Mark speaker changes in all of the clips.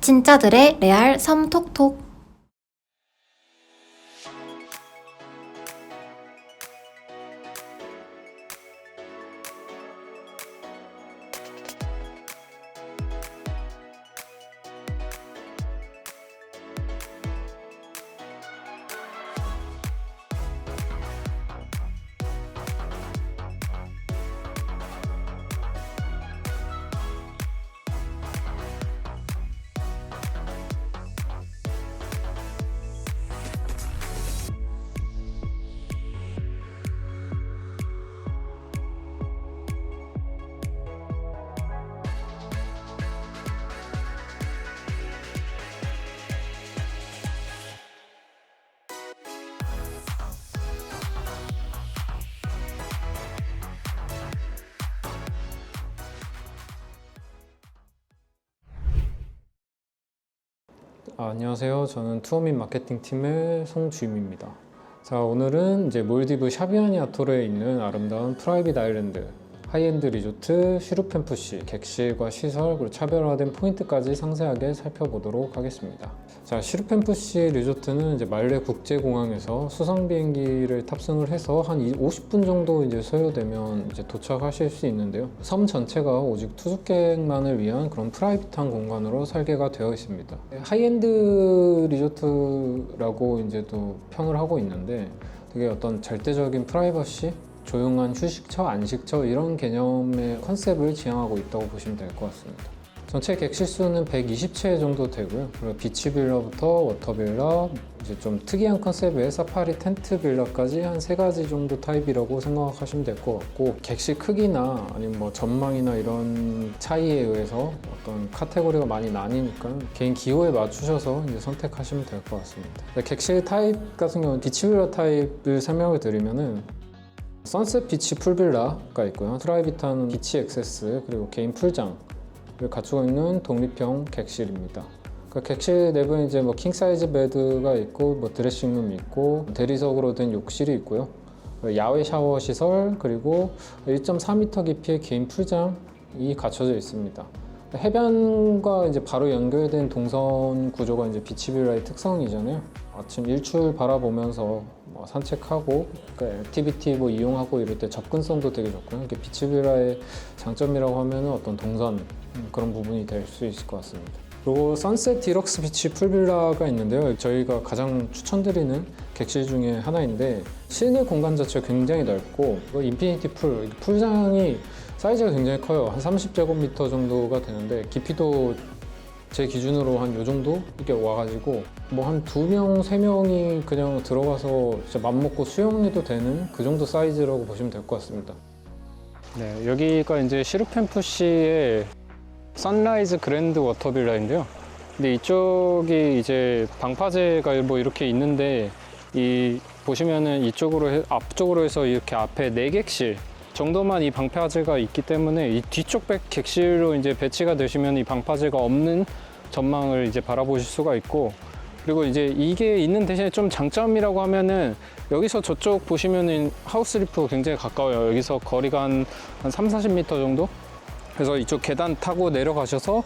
Speaker 1: 진짜들의 레알 섬톡톡.
Speaker 2: 안녕하세요. 저는 투어민 마케팅 팀의 송주임입니다. 자, 오늘은 이제 몰디브 샤비아니 아톨에 있는 아름다운 프라이빗 아일랜드, 하이엔드 리조트, 시루펜푸시, 객실과 시설, 그리고 차별화된 포인트까지 상세하게 살펴보도록 하겠습니다. 자, 시루펜푸시 리조트는 이제 말레 국제공항에서 수상 비행기를 탑승을 해서 한 50분 정도 이제 소요되면 이제 도착하실 수 있는데요. 섬 전체가 오직 투숙객만을 위한 그런 프라이빗한 공간으로 설계가 되어 있습니다. 하이엔드 리조트라고 이제 또 평을 하고 있는데 되게 어떤 절대적인 프라이버시, 조용한 휴식처, 안식처 이런 개념의 컨셉을 지향하고 있다고 보시면 될 것 같습니다. 전체 객실 수는 120채 정도 되고요. 그리고 비치 빌라부터 워터 빌라, 이제 좀 특이한 컨셉의 사파리 텐트 빌라까지 한 3가지 정도 타입이라고 생각하시면 될 것 같고, 객실 크기나 아니면 뭐 전망이나 이런 차이에 의해서 어떤 카테고리가 많이 나뉘니까 개인 기호에 맞추셔서 이제 선택하시면 될 것 같습니다. 객실 타입 같은 경우는 비치 빌라 타입을 설명을 드리면은 선셋 비치 풀빌라가 있고요. 프라이빗한 비치 액세스, 그리고 개인 풀장을 갖추고 있는 독립형 객실입니다. 그 객실 내부에 이제 뭐 킹사이즈 베드가 있고, 뭐 드레싱룸이 있고, 대리석으로 된 욕실이 있고요. 야외 샤워 시설, 그리고 1.4m 깊이의 개인 풀장이 갖춰져 있습니다. 해변과 이제 바로 연결된 동선 구조가 이제 비치 빌라의 특성이잖아요. 아침 일출 바라보면서 뭐 산책하고, 그러니까 액티비티 뭐 이용하고 이럴 때 접근성도 되게 좋고요. 이게 비치 빌라의 장점이라고 하면은 어떤 동선 그런 부분이 될 수 있을 것 같습니다. 그리고 선셋 디럭스 비치 풀빌라가 있는데요. 저희가 가장 추천드리는 객실 중에 하나인데 실내 공간 자체가 굉장히 넓고, 인피니티 풀장이 사이즈가 굉장히 커요. 한 30제곱미터 정도가 되는데 깊이도 제 기준으로 한 요 정도 이렇게 와가지고 뭐 한 2명, 3명이 그냥 들어가서 진짜 맘먹고 수영해도 되는 그 정도 사이즈라고 보시면 될 것 같습니다. 네, 여기가 이제 시루펜푸시의 선라이즈 그랜드 워터빌라인데요. 근데 이쪽이 이제 방파제가 뭐 이렇게 있는데, 이 보시면은 이쪽으로 앞쪽으로 해서 이렇게 앞에 4객실 정도만 이 방파제가 있기 때문에 이 뒤쪽 객실로 이제 배치가 되시면 이 방파제가 없는 전망을 이제 바라보실 수가 있고, 그리고 이제 이게 있는 대신에 좀 장점이라고 하면은 여기서 저쪽 보시면은 하우스리프가 굉장히 가까워요. 여기서 거리가 한 30-40m 정도? 그래서 이쪽 계단 타고 내려가셔서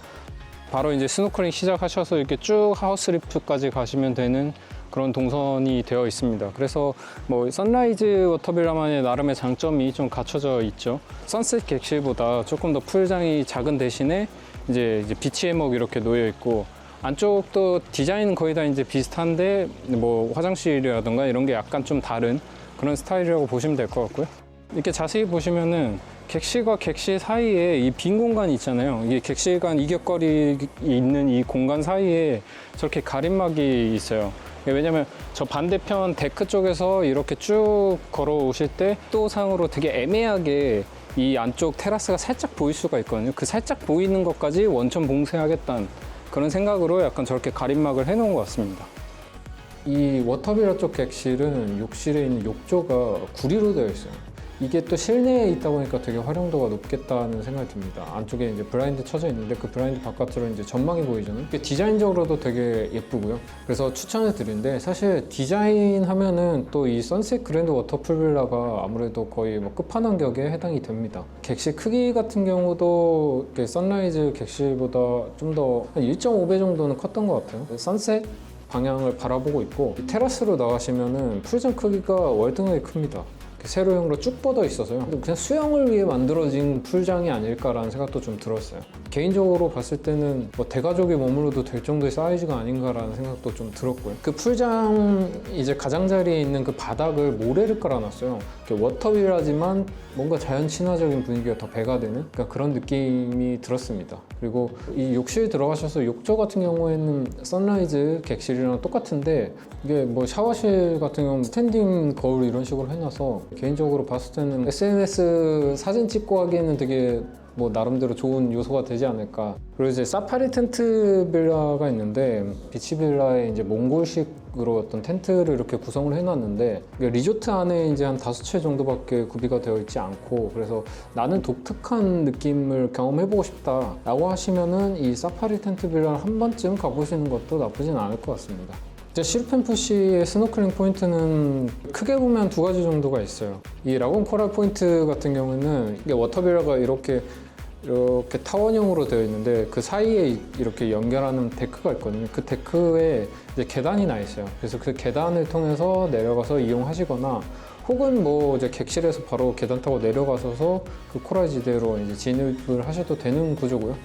Speaker 2: 바로 이제 스노클링 시작하셔서 이렇게 쭉 하우스리프까지 가시면 되는 그런 동선이 되어 있습니다. 그래서 뭐 선라이즈 워터빌라만의 나름의 장점이 좀 갖춰져 있죠. 선셋 객실보다 조금 더 풀장이 작은 대신에 이제 비치 해먹 이렇게 놓여 있고, 안쪽도 디자인은 거의 다 이제 비슷한데 뭐 화장실이라든가 이런 게 약간 좀 다른 그런 스타일이라고 보시면 될 것 같고요. 이렇게 자세히 보시면은 객실과 객실 사이에 이 빈 공간이 있잖아요. 이게 객실 간 이격거리 있는 이 공간 사이에 저렇게 가림막이 있어요. 왜냐면 저 반대편 데크 쪽에서 이렇게 쭉 걸어오실 때 또상으로 되게 애매하게 이 안쪽 테라스가 살짝 보일 수가 있거든요. 그 살짝 보이는 것까지 원천 봉쇄하겠다는 그런 생각으로 약간 저렇게 가림막을 해놓은 것 같습니다. 이 워터빌라 쪽 객실은 욕실에 있는 욕조가 구리로 되어 있어요. 이게 또 실내에 있다 보니까 되게 활용도가 높겠다는 생각이 듭니다. 안쪽에 이제 블라인드 쳐져 있는데 그 블라인드 바깥으로 이제 전망이 보이잖아요. 이게 디자인적으로도 되게 예쁘고요. 그래서 추천을 드리는데 사실 디자인 하면은 또 이 선셋 그랜드 워터풀 빌라가 아무래도 거의 뭐 끝판왕격에 해당이 됩니다. 객실 크기 같은 경우도 이렇게 선라이즈 객실보다 좀 더 한 1.5배 정도는 컸던 것 같아요. 선셋 방향을 바라보고 있고 테라스로 나가시면은 풀장 크기가 월등하게 큽니다. 세로형으로 쭉 뻗어 있어서요. 그냥 수영을 위해 만들어진 풀장이 아닐까라는 생각도 좀 들었어요. 개인적으로 봤을 때는 뭐 대가족이 머물러도 될 정도의 사이즈가 아닌가라는 생각도 좀 들었고요. 그 풀장 이제 가장자리에 있는 그 바닥을 모래를 깔아놨어요. 워터빌라지만 뭔가 자연 친화적인 분위기가 더 배가 되는 그런 느낌이 들었습니다. 그리고 이 욕실 들어가셔서 욕조 같은 경우에는 선라이즈 객실이랑 똑같은데 이게 뭐 샤워실 같은 경우는 스탠딩 거울 이런 식으로 해놔서 개인적으로 봤을 때는 SNS 사진 찍고 하기에는 되게 뭐 나름대로 좋은 요소가 되지 않을까. 그리고 이제 사파리 텐트 빌라가 있는데 비치 빌라에 이제 몽골식으로 어떤 텐트를 이렇게 구성을 해놨는데 리조트 안에 이제 한 5채 정도밖에 구비가 되어 있지 않고 그래서 나는 독특한 느낌을 경험해보고 싶다라고 하시면은 이 사파리 텐트 빌라를 한 번쯤 가보시는 것도 나쁘진 않을 것 같습니다. 시르펜푸시의 스노클링 포인트는 크게 보면 두 가지 정도가 있어요. 이 라곤 코랄 포인트 같은 경우는 이게 워터빌라가 이렇게 타원형으로 되어 있는데 그 사이에 이렇게 연결하는 데크가 있거든요. 그 데크에 이제 계단이 나 있어요. 그래서 그 계단을 통해서 내려가서 이용하시거나 혹은 뭐 이제 객실에서 바로 계단 타고 내려가셔서 그 코랄 지대로 이제 진입을 하셔도 되는 구조고요.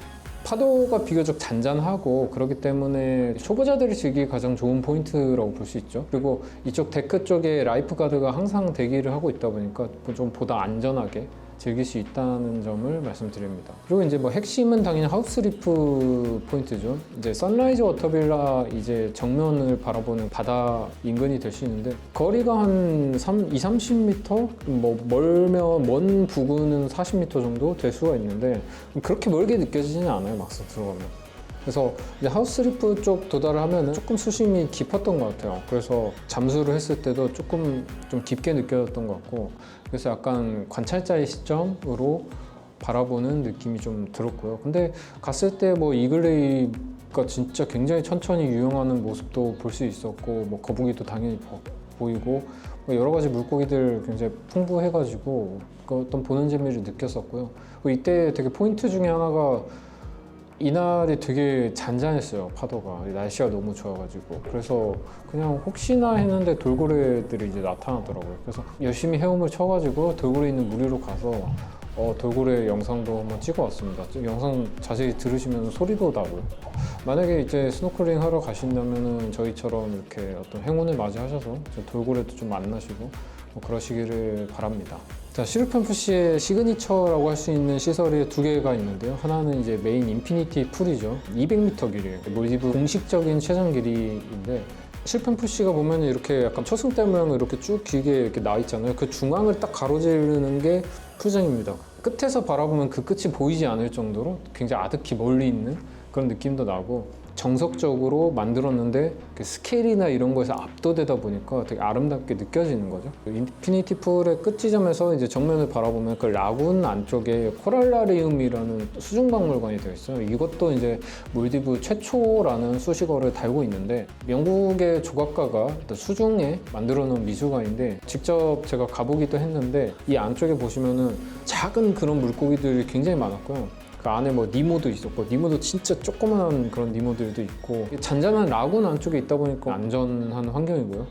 Speaker 2: 파도가 비교적 잔잔하고 그렇기 때문에 초보자들이 즐기기 가장 좋은 포인트라고 볼 수 있죠. 그리고 이쪽 데크 쪽에 라이프 가드가 항상 대기를 하고 있다 보니까 좀 보다 안전하게 즐길 수 있다는 점을 말씀드립니다. 그리고 이제 뭐 핵심은 당연히 하우스리프 포인트죠. 이제 선라이즈 워터빌라 이제 정면을 바라보는 바다 인근이 될 수 있는데 거리가 한 30m? 뭐 멀면 먼 부근은 40m 정도 될 수가 있는데 그렇게 멀게 느껴지지는 않아요. 막상 들어가면. 그래서 이제 하우스리프 쪽 도달을 하면 조금 수심이 깊었던 것 같아요. 그래서 잠수를 했을 때도 조금 좀 깊게 느껴졌던 것 같고 그래서 약간 관찰자의 시점으로 바라보는 느낌이 좀 들었고요. 근데 갔을 때 뭐 이글레이가 진짜 굉장히 천천히 유영하는 모습도 볼 수 있었고 뭐 거북이도 당연히 보이고 뭐 여러 가지 물고기들 굉장히 풍부해가지고 그 어떤 보는 재미를 느꼈었고요. 이때 되게 포인트 중에 하나가 이날이 되게 잔잔했어요. 파도가 날씨가 너무 좋아가지고 그래서 그냥 혹시나 했는데 돌고래들이 이제 나타나더라고요. 그래서 열심히 헤엄을 쳐가지고 돌고래 있는 물 위로 가서 돌고래 영상도 한번 찍어왔습니다. 영상 자세히 들으시면 소리도 나고요. 만약에 이제 스노클링 하러 가신다면은 저희처럼 이렇게 어떤 행운을 맞이하셔서 돌고래도 좀 만나시고 뭐 그러시기를 바랍니다. 자, 시르펜푸시의 시그니처라고 할 수 있는 시설이 두 개가 있는데요. 하나는 이제 메인 인피니티 풀이죠. 200m 길이에요. 몰디브 공식적인 최장 길이인데 시르펜푸시가 보면 이렇게 약간 초승달 모양으로 이렇게 쭉 길게 이렇게 나 있잖아요. 그 중앙을 딱 가로지르는 게 풀장입니다. 끝에서 바라보면 그 끝이 보이지 않을 정도로 굉장히 아득히 멀리 있는 그런 느낌도 나고 정석적으로 만들었는데 스케일이나 이런 거에서 압도되다 보니까 되게 아름답게 느껴지는 거죠. 인피니티 풀의 끝 지점에서 이제 정면을 바라보면 그 라군 안쪽에 코랄라리움이라는 수중박물관이 되어 있어요. 이것도 이제 몰디브 최초라는 수식어를 달고 있는데 영국의 조각가가 수중에 만들어 놓은 미술관인데 직접 제가 가보기도 했는데 이 안쪽에 보시면은 작은 그런 물고기들이 굉장히 많았고요. 그 안에 뭐 니모도 있었고 니모도 진짜 조그만한 그런 니모들도 있고 잔잔한 라군 안쪽에 있다 보니까 안전한 환경이고요.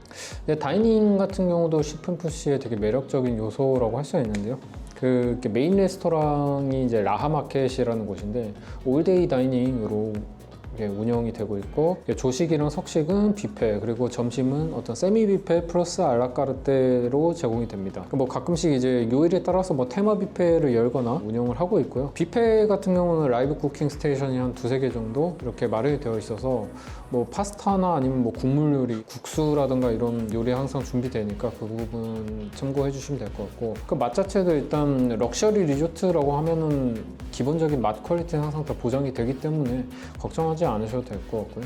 Speaker 2: 다이닝 같은 경우도 시르펜푸시의 되게 매력적인 요소라고 할 수가 있는데요. 그 메인 레스토랑이 이제 라하마켓이라는 곳인데 올데이 다이닝으로 운영이 되고 있고 조식이랑 석식은 뷔페 그리고 점심은 어떤 세미 뷔페 플러스 알라카르테로 제공이 됩니다. 뭐 가끔씩 이제 요일에 따라서 뭐 테마 뷔페를 열거나 운영을 하고 있고요. 뷔페 같은 경우는 라이브 쿠킹 스테이션이 한 두세 개 정도 이렇게 마련이 되어 있어서 뭐 파스타나 아니면 뭐 국물 요리, 국수라든가 이런 요리 항상 준비되니까 그 부분 참고해 주시면 될 것 같고 그 맛 자체도 일단 럭셔리 리조트라고 하면은 기본적인 맛 퀄리티는 항상 다 보장이 되기 때문에 걱정하지 않으셔도 될 것 같고요.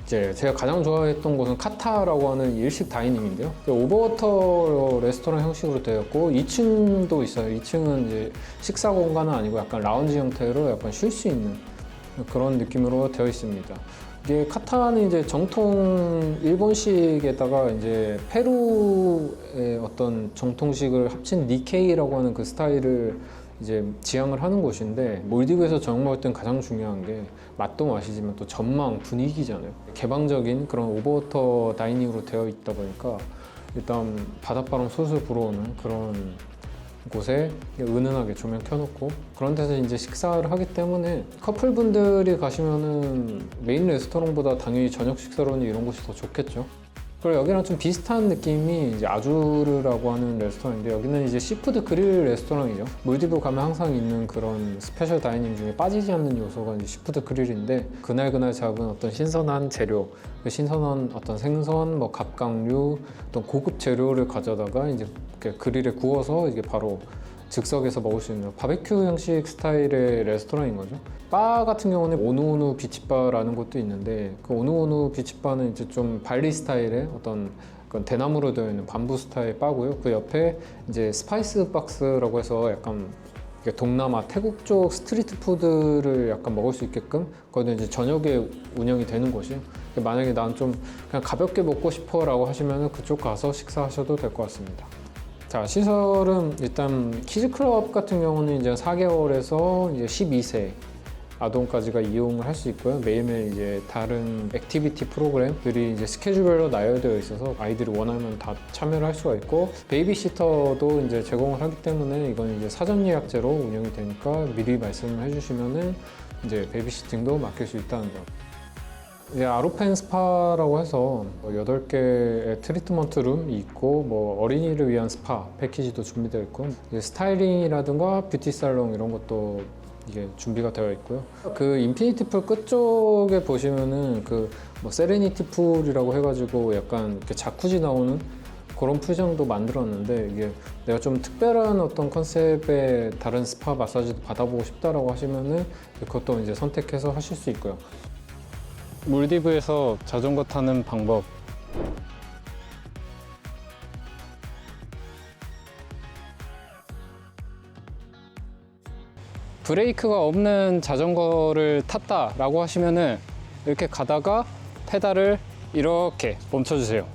Speaker 2: 이제 제가 가장 좋아했던 곳은 카타라고 하는 일식 다이닝인데요. 오버워터 레스토랑 형식으로 되어 있고 2층도 있어요. 2층은 이제 식사 공간은 아니고 약간 라운지 형태로 약간 쉴 수 있는 그런 느낌으로 되어 있습니다. 이게 카타는 이제 정통 일본식에다가 이제 페루의 어떤 정통식을 합친 니케이라고 하는 그 스타일을 이제 지향을 하는 곳인데, 몰디브에서 저녁 먹을 땐 가장 중요한 게 맛도 맛이지만 또 전망, 분위기잖아요. 개방적인 그런 오버워터 다이닝으로 되어 있다 보니까 일단 바닷바람 솔솔 불어오는 그런 곳에 은은하게 조명 켜놓고 그런 데서 이제 식사를 하기 때문에 커플분들이 가시면은 메인 레스토랑보다 당연히 저녁 식사로는 이런 곳이 더 좋겠죠. 그리고 여기랑 좀 비슷한 느낌이 이제 아주르라고 하는 레스토랑인데, 여기는 이제 시푸드 그릴 레스토랑이죠. 몰디브 가면 항상 있는 그런 스페셜 다이닝 중에 빠지지 않는 요소가 이제 시푸드 그릴인데, 그날 잡은 어떤 신선한 재료, 신선한 어떤 생선, 뭐 갑각류, 어떤 고급 재료를 가져다가 이제 이렇게 그릴에 구워서 이게 바로 즉석에서 먹을 수 있는 바베큐 형식 스타일의 레스토랑인 거죠. 바 같은 경우는 오누오누 비치바라는 곳도 있는데, 그 오누오누 비치바는 이제 좀 발리 스타일의 어떤 그런 대나무로 되어 있는 밤부 스타일 바고요. 그 옆에 이제 스파이스 박스라고 해서 약간 동남아 태국 쪽 스트리트 푸드를 약간 먹을 수 있게끔 거기는 이제 저녁에 운영이 되는 곳이에요. 만약에 난 좀 그냥 가볍게 먹고 싶어라고 하시면 그쪽 가서 식사하셔도 될 것 같습니다. 자, 시설은 일단 키즈클럽 같은 경우는 이제 4개월에서 이제 12세 아동까지가 이용을 할 수 있고요. 매일매일 이제 다른 액티비티 프로그램들이 이제 스케줄별로 나열되어 있어서 아이들이 원하면 다 참여를 할 수가 있고, 베이비시터도 이제 제공을 하기 때문에 이건 이제 사전 예약제로 운영이 되니까 미리 말씀을 해주시면은 이제 베이비시팅도 맡길 수 있다는 점. 이제 아로펜 스파라고 해서 8개의 트리트먼트 룸이 있고, 뭐 어린이를 위한 스파 패키지도 준비되어 있고, 이제 스타일링이라든가 뷰티 살롱 이런 것도 이게 준비가 되어 있고요. 그 인피니티 풀 끝쪽에 보시면은 그 뭐 세레니티 풀이라고 해가지고 약간 이렇게 자쿠지 나오는 그런 풀장도 만들었는데, 이게 내가 좀 특별한 어떤 컨셉의 다른 스파 마사지도 받아보고 싶다라고 하시면은 그것도 이제 선택해서 하실 수 있고요. 몰디브에서 자전거 타는 방법. 브레이크가 없는 자전거를 탔다라고 하시면은 이렇게 가다가 페달을 이렇게 멈춰주세요.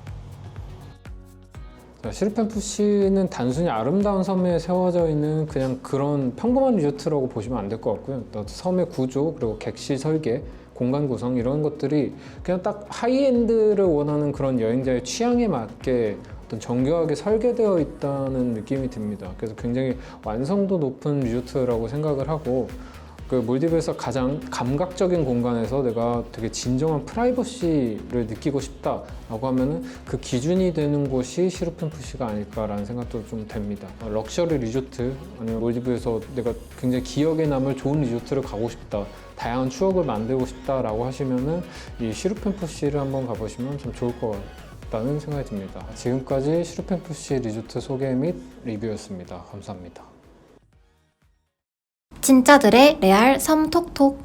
Speaker 2: 시르펜 푸시는 단순히 아름다운 섬에 세워져 있는 그냥 그런 평범한 리조트라고 보시면 안 될 것 같고요. 섬의 구조, 그리고 객실 설계, 공간 구성 이런 것들이 그냥 딱 하이엔드를 원하는 그런 여행자의 취향에 맞게 어떤 정교하게 설계되어 있다는 느낌이 듭니다. 그래서 굉장히 완성도 높은 리조트라고 생각을 하고, 그 몰디브에서 가장 감각적인 공간에서 내가 되게 진정한 프라이버시를 느끼고 싶다라고 하면은 그 기준이 되는 곳이 시르펜 푸시가 아닐까라는 생각도 좀 됩니다. 럭셔리 리조트, 아니면 몰디브에서 내가 굉장히 기억에 남을 좋은 리조트를 가고 싶다, 다양한 추억을 만들고 싶다라고 하시면은 이 시르펜 푸시를 한번 가보시면 좀 좋을 것 같다는 생각이 듭니다. 지금까지 시르펜 푸시 리조트 소개 및 리뷰였습니다. 감사합니다.
Speaker 1: 진짜들의 레알 섬 톡톡.